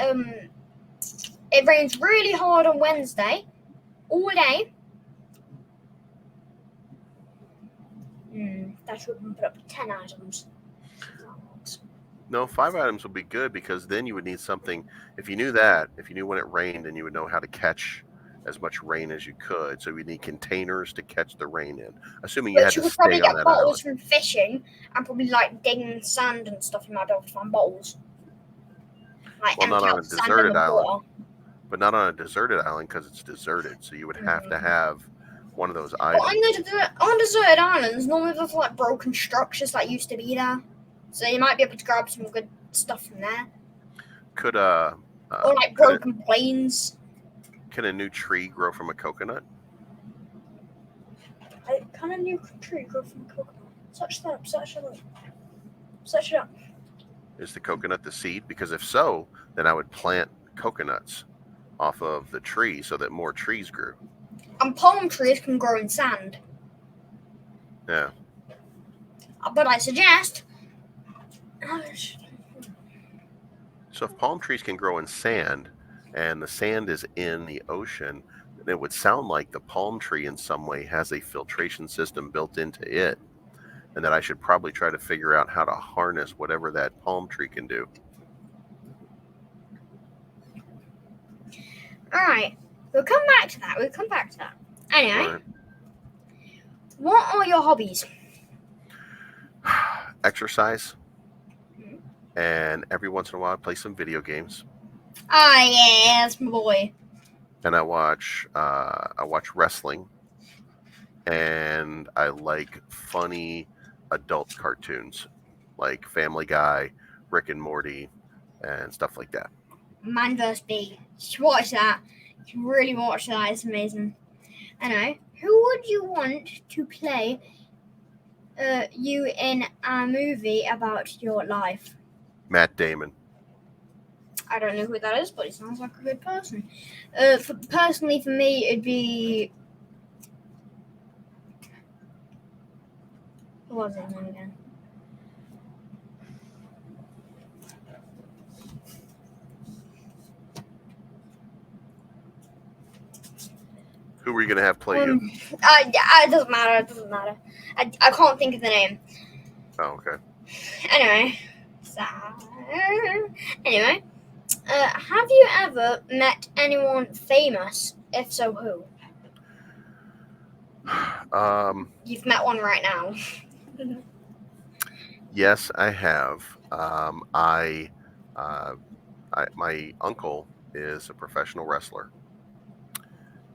It rains really hard on Wednesday, all day. That should put up 10 items. No, 5 items would be good because then you would need something. If you knew that, if you knew when it rained, then you would know how to catch as much rain as you could. So you need containers to catch the rain in. Assuming you had to would stay probably on get that bottles island. from fishing and probably like digging sand and stuff. You might be able to find bottles. Like well, not on a deserted island. Water. But not on a deserted island because it's deserted. So you would have to have one of those items. On deserted islands, normally there's like broken structures that used to be there. So you might be able to grab some good stuff from there. Could or like broken planes. Can a new tree grow from a coconut? Can a new tree grow from a coconut? Search it up. Is the coconut the seed? Because if so, then I would plant coconuts off of the tree so that more trees grew. And palm trees can grow in sand. Yeah. But I suggest... So if palm trees can grow in sand, and the sand is in the ocean, then it would sound like the palm tree in some way has a filtration system built into it, and that I should probably try to figure out how to harness whatever that palm tree can do. Alright, we'll come back to that. Anyway, What are your hobbies? Exercise. And every once in a while I play some video games. Yes, my boy. And I watch wrestling, and I like funny adult cartoons like Family Guy, Rick and Morty, and stuff like that. Man vs. Bee. You watch that. You really watch that. It's amazing. Anyway, who would you want to play you in a movie about your life? Matt Damon. I don't know who that is, but he sounds like a good person. Personally, for me, it'd be... Who was his name again? Who were you going to have play you? It doesn't matter. I can't think of the name. Oh, okay. Anyway. Have you ever met anyone famous? If so, who? You've met one right now. Yes, I have. My uncle is a professional wrestler,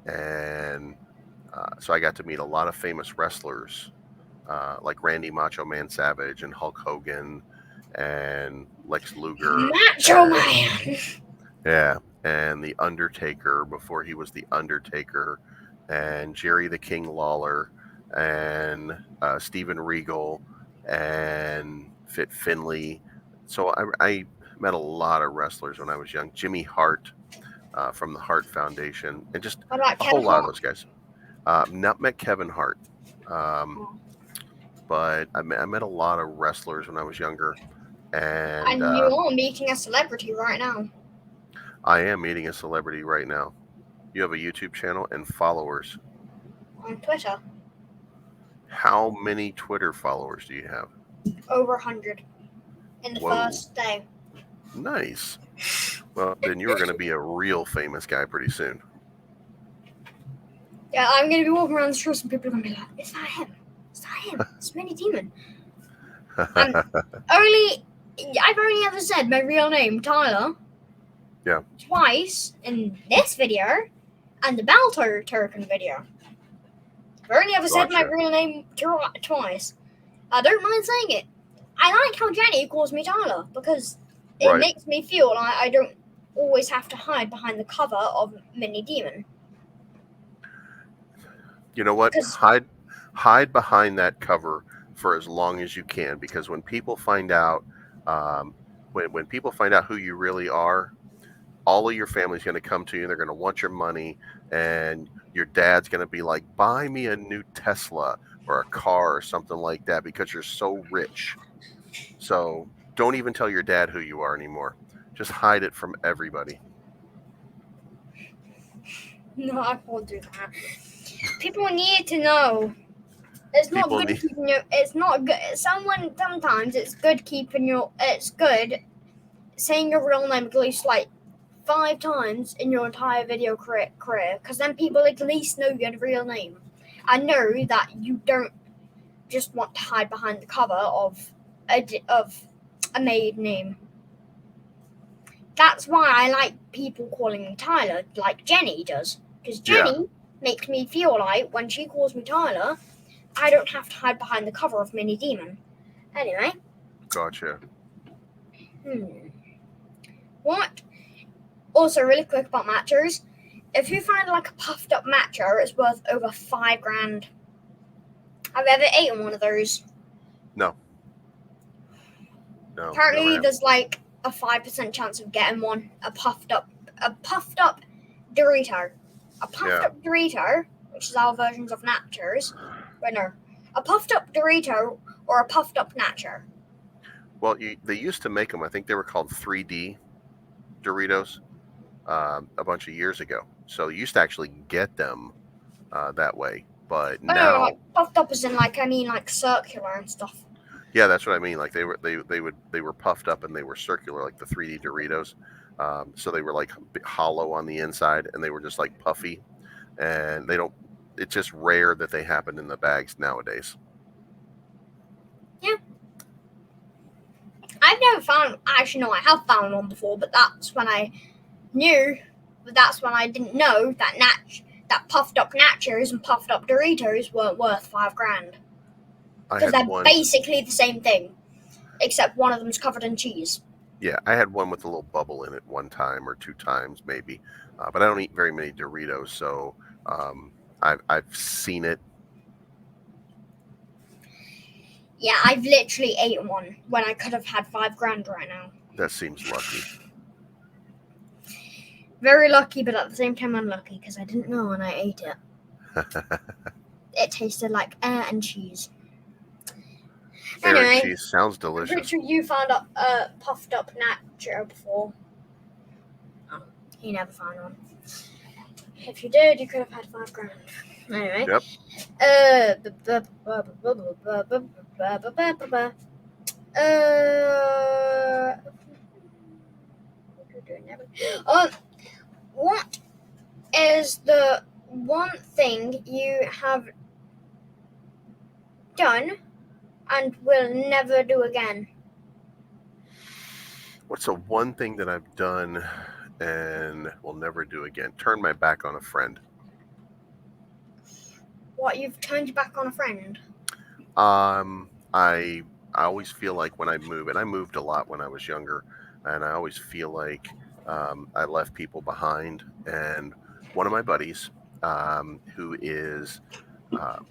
and so I got to meet a lot of famous wrestlers, like Randy Macho Man Savage and Hulk Hogan and Lex Luger. Macho Man! Yeah, and The Undertaker before he was The Undertaker, and Jerry the King Lawler, and Steven Regal, and Fit Finlay. So I met a lot of wrestlers when I was young. Jimmy Hart from the Hart Foundation, and just a whole lot of those guys. Not met Kevin Hart, but I met a lot of wrestlers when I was younger. And you are meeting a celebrity right now. I am meeting a celebrity right now. You have a YouTube channel and followers. On Twitter. How many Twitter followers do you have? Over 100 in the first day. Nice. Well, then you're going to be a real famous guy pretty soon. Yeah, I'm going to be walking around the streets and people are going to be like, is that him? Is that him? It's Mini Demon. I've only ever said my real name, Tyler. Yeah. Twice in this video and the Balto Turkin video. I've only ever said my real name twice. I don't mind saying it. I like how Jenny calls me Tyler because it makes me feel like I don't always have to hide behind the cover of Mini Demon. You know what? Hide behind that cover for as long as you can, because when people find out, when people find out who you really are, all of your family's going to come to you. They're going to want your money, and your dad's going to be like, "Buy me a new Tesla or a car or something like that," because you're so rich. So don't even tell your dad who you are anymore. Just hide it from everybody. No, I won't do that. People need to know. It's not good keeping your. It's not good. Sometimes it's good keeping your. It's good saying your real name at least like 5 times in your entire video career, because then people at least know your real name. I know that you don't just want to hide behind the cover of a made name. That's why I like people calling me Tyler, like Jenny does, because Jenny makes me feel like when she calls me Tyler, I don't have to hide behind the cover of Mini Demon. Anyway. Gotcha. What? Also, really quick about matchers. If you find like a puffed up matcher, it's worth over 5 grand. Have you ever eaten one of those? No. Apparently, there's like a 5% chance of getting one. A puffed up Dorito. A puffed up Dorito, which is our versions of nachos. But no, a puffed up Dorito or a puffed up nacho. Well, they used to make them. I think they were called 3D Doritos a bunch of years ago. So you used to actually get them that way. But now, no, like puffed up as in like circular and stuff. Yeah, that's what I mean. Like they were puffed up and they were circular, like the 3D Doritos. So they were like hollow on the inside, and they were just like puffy. And they don't. It's just rare that they happen in the bags nowadays. Yeah. I've never found. Actually, no, I have found one before, but that's when I knew. But that's when I didn't know that puffed up nachos and puffed up Doritos weren't worth 5 grand. Because they're basically the same thing, except one of them's covered in cheese. Yeah, I had one with a little bubble in it one time or 2 times maybe, but I don't eat very many Doritos, so I've seen it. Yeah, I've literally eaten one when I could have had 5 grand right now. That seems lucky. Very lucky, but at the same time unlucky, because I didn't know when I ate it. It tasted like air and cheese. Air and cheese sounds delicious. I'm pretty sure you found a puffed up nacho before. Oh, you never found one. If you did, you could have had 5 grand. Anyway. Yep. What is the one thing you have done and will never do again? What's the one thing that I've done and will never do again? Turn my back on a friend. What, you've turned your back on a friend? I always feel like when I move, and I moved a lot when I was younger, and I always feel like I left people behind. And one of my buddies, who is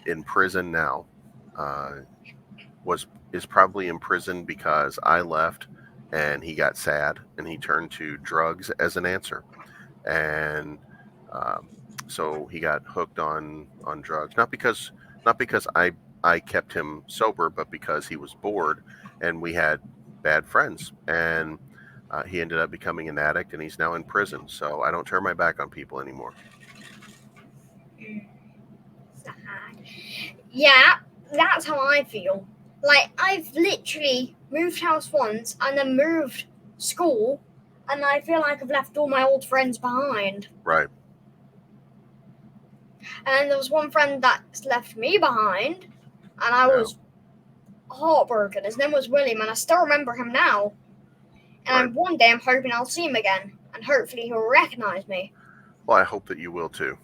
in prison now, is probably in prison because I left, and he got sad, and he turned to drugs as an answer, and so he got hooked on drugs. Not because I kept him sober, but because he was bored, and we had bad friends, and he ended up becoming an addict, and he's now in prison. So I don't turn my back on people anymore. Yeah, that's how I feel. Like, I've literally moved house once and then moved school, and I feel like I've left all my old friends behind. Right. And there was one friend that's left me behind, and I was heartbroken. His name was William, and I still remember him now. And one day I'm hoping I'll see him again. and hopefully he'll recognize me. Well, I hope that you will too.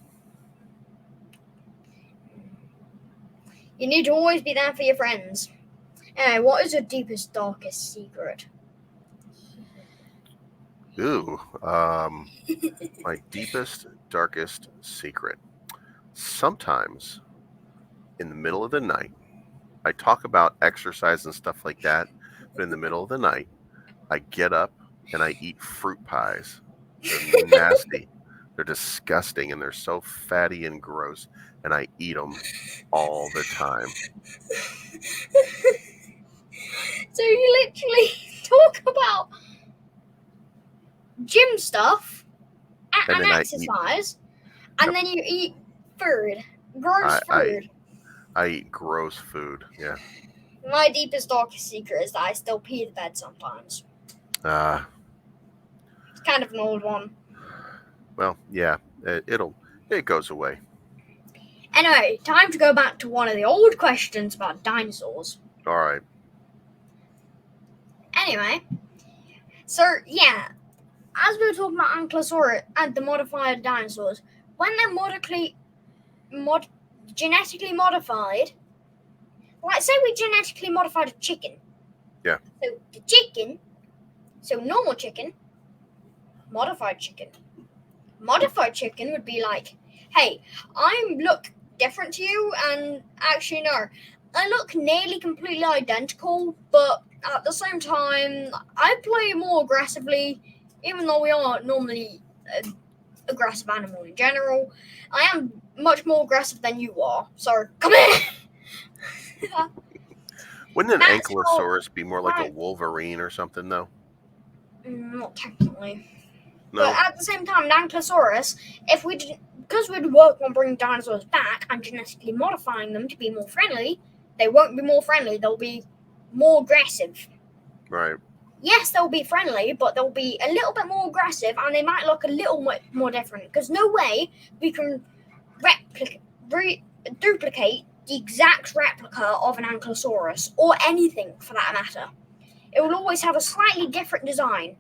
You need to always be there for your friends. Anyway, what is your deepest, darkest secret? Ooh, my deepest, darkest secret. Sometimes in the middle of the night, I talk about exercise and stuff like that, but in the middle of the night, I get up and I eat fruit pies. They're nasty. They're disgusting and they're so fatty and gross, and I eat them all the time. So you literally talk about gym stuff and exercise, and then you eat food, gross food. I eat gross food, yeah. My deepest, darkest secret is that I still pee the bed sometimes. It's kind of an old one. Well, yeah, it goes away. Anyway, time to go back to one of the old questions about dinosaurs. All right. Anyway, so yeah, as we were talking about Ankylosaurus and the modified dinosaurs, when they're genetically modified, like say we genetically modified a chicken. Yeah. So the chicken, so normal chicken, modified chicken. Modified chicken would be like, hey, I look different to you, and actually no, I look nearly completely identical, but at the same time, I play more aggressively, even though we are normally an aggressive animal in general. I am much more aggressive than you are, so come here! Wouldn't an Ankylosaurus be more like a Wolverine or something, though? Not technically. No. But at the same time, an Ankylosaurus, because we'd work on bringing dinosaurs back and genetically modifying them to be more friendly, they won't be more friendly, they'll be more aggressive. Right. Yes, they'll be friendly, but they'll be a little bit more aggressive, and they might look a little more different, because no way we can duplicate the exact replica of an Ankylosaurus, or anything for that matter. It will always have a slightly different design.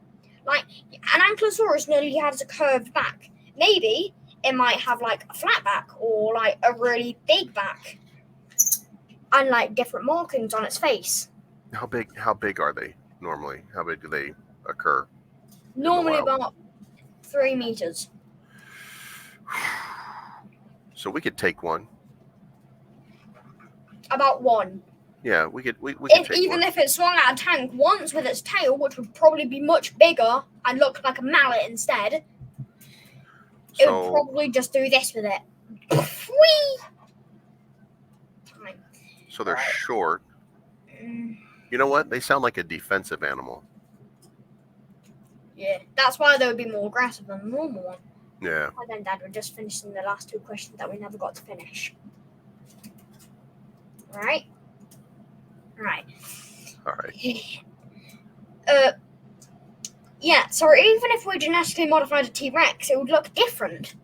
Like, an Ankylosaurus nearly has a curved back. Maybe it might have, like, a flat back or, like, a really big back. And, like, different markings on its face. How big are they normally? How big do they occur? Normally about 3 meters. So we could take one. About 1. Yeah, we could take even one. If it swung out a tank once with its tail, which would probably be much bigger and look like a mallet instead, it would probably just do this with it. Whee! So they're short. You know what? They sound like a defensive animal. Yeah, that's why they would be more aggressive than the normal one. Yeah. And then Dad, we're just finishing the last 2 questions that we never got to finish. Right. Yeah, so even if we genetically modified a T-Rex, it would look different.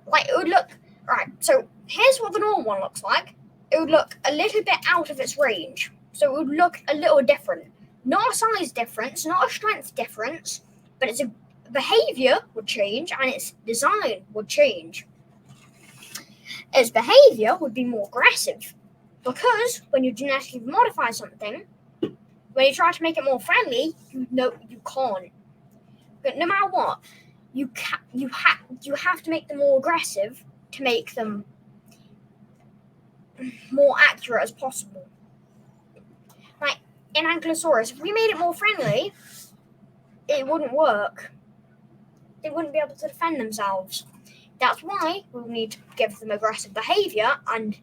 Like, it would look... Right, so here's what the normal one looks like. It would look a little bit out of its range. So it would look a little different. Not a size difference, not a strength difference, but its behavior would change and its design would change. Its behavior would be more aggressive. Because when you genetically modify something, when you try to make it more friendly, you can't. But no matter what, you have to make them more aggressive to make them more accurate as possible. Like in Ankylosaurus, if we made it more friendly, it wouldn't work. They wouldn't be able to defend themselves. That's why we'll need to give them aggressive behavior and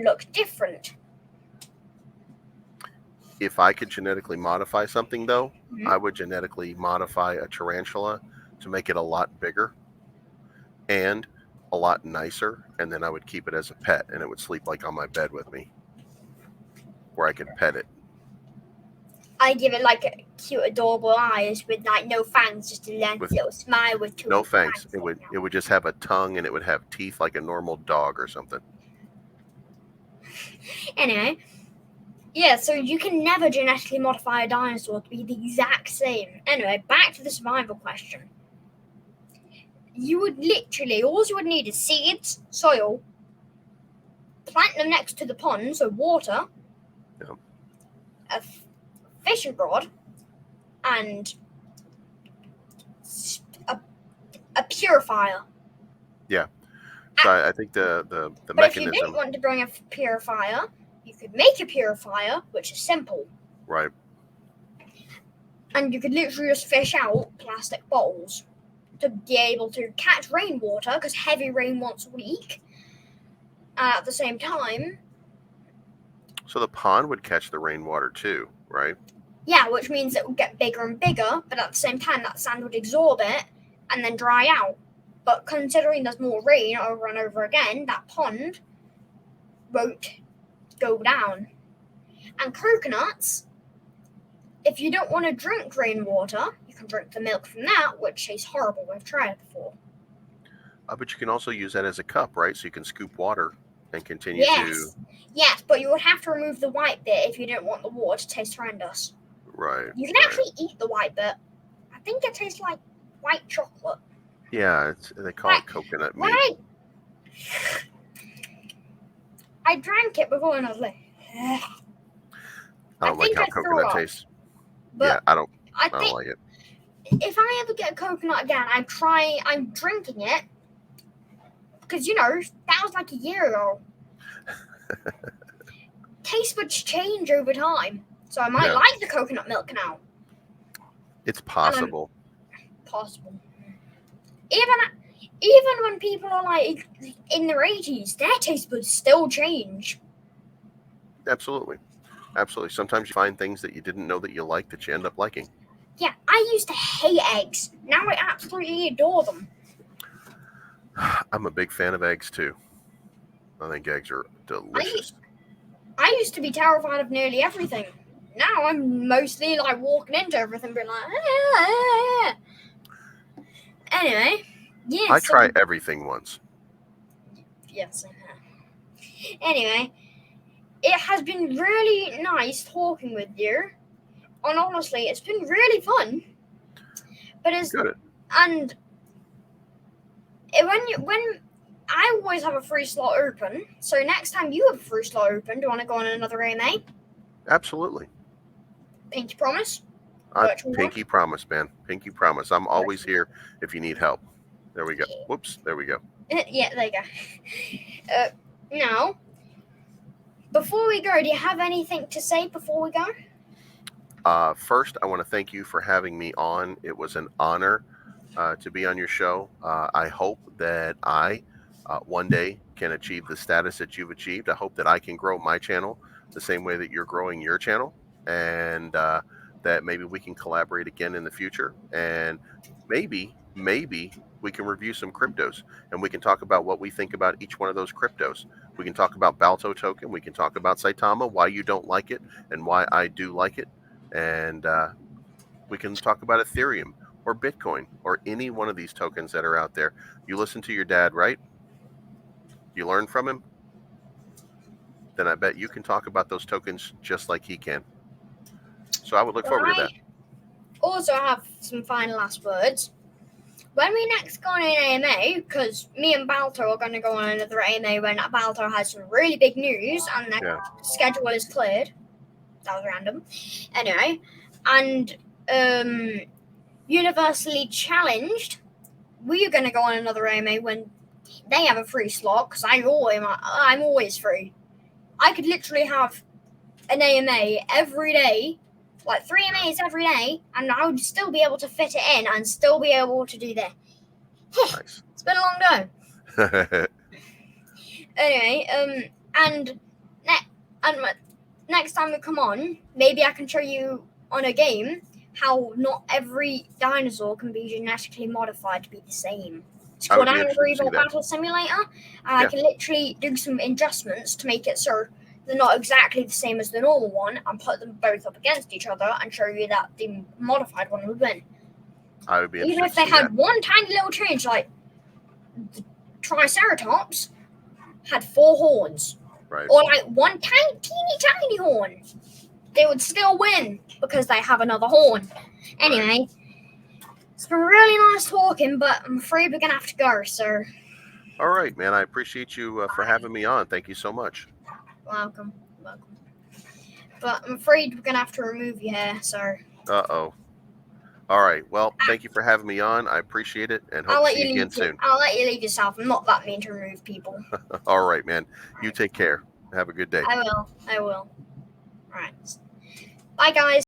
look different. If I could genetically modify something, though, I would genetically modify a tarantula to make it a lot bigger and a lot nicer, and then I would keep it as a pet, and it would sleep like on my bed with me, where I could pet it. I give it like a cute, adorable eyes with like no fangs, just a little smile with 2 no fangs. It would just have a tongue, and it would have teeth like a normal dog or something. Anyway, Yeah, so you can never genetically modify a dinosaur to be the exact same. Anyway, back to the survival question. You would literally, all you would need is seeds, soil, plant them next to the pond, so water, Yeah. a fishing rod, and a purifier. Yeah. So I think the But mechanism. if you didn't want to bring a purifier, you could make a purifier, which is simple. Right. And you could literally just fish out plastic bottles to be able to catch rainwater, because heavy rain once a week. And at the same time... So the pond would catch the rainwater too, right? Yeah, which means it would get bigger and bigger, but at the same time that sand would absorb it and then dry out. But considering there's more rain over and over again, that pond won't go down. And coconuts, if you don't want to drink rainwater, you can drink the milk from that, which tastes horrible. We've tried it before. But you can also use that as a cup, right? So you can scoop water and continue to... Yes, but you would have to remove the white bit if you didn't want the water to taste horrendous. Right. You can actually eat the white bit. I think it tastes like white chocolate. Yeah, they call it coconut meat. Right. I drank it before and I was like... I don't like how coconut tastes. But I don't like it. If I ever get a coconut again, I'm drinking it. Because, that was like a year ago. Taste buds change over time. So I might like the coconut milk now. It's possible. Possible. Even when people are like in their 80s, their taste buds still change. Absolutely. Absolutely. Sometimes you find things that you didn't know that you liked that you end up liking. Yeah, I used to hate eggs. Now I absolutely adore them. I'm a big fan of eggs too. I think eggs are delicious. I used to be terrified of nearly everything. Now I'm mostly like walking into everything being like, ah. Anyway, yeah. I try everything once. Yes, I have. Anyway, it has been really nice talking with you. And honestly, it's been really fun. But it's good. And when I always have a free slot open, so next time you have a free slot open, do you want to go on another AMA? Absolutely. Pinky promise? Pinky promise, man. Pinky promise. I'm always here if you need help. There we go. Whoops. There we go. Yeah, there you go. Now, before we go, do you have anything to say before we go? First, I want to thank you for having me on. It was an honor to be on your show. I hope that I one day can achieve the status that you've achieved. I hope that I can grow my channel the same way that you're growing your channel, and that maybe we can collaborate again in the future, and maybe we can review some cryptos and we can talk about what we think about each one of those cryptos. We can talk about Balto token, we can talk about Saitama, why you don't like it and why I do like it, and we can talk about Ethereum or Bitcoin or any one of these tokens that are out there. You listen to your dad, right? You learn from him? Then I bet you can talk about those tokens just like he can. So I would look forward to that. Also have some final last words. When we next go on an AMA, because me and Balto are going to go on another AMA when Balto has some really big news and their schedule is cleared. That was random. Anyway, and universally challenged, we're going to go on another AMA when they have a free slot, because I'm always free. I could literally have an AMA every day, like 3 AMAs every day, and I would still be able to fit it in and still be able to do that. Nice. It's been a long time. Anyway, and next time we come on, maybe I can show you on a game how not every dinosaur can be genetically modified to be the same. It's called Angry Battle Simulator, and I can literally do some adjustments to make it so they're not exactly the same as the normal one, and put them both up against each other and show you that the modified one would win. I would be even if they had one tiny little change, like the Triceratops had 4 horns. Right. or like one teeny tiny horn, they would still win because they have another horn. Anyway, it's been really nice talking, but I'm afraid we're gonna have to go, sir. All right, man. I appreciate you for having me on. Thank you so much. Welcome. But I'm afraid we're gonna have to remove your hair, sir. Uh-oh. All right. Well, thank you for having me on. I appreciate it, and hope to see you again soon. I'll let you leave yourself. I'm not that mean to remove people. All right, man. You take care. Have a good day. I will. All right. Bye, guys.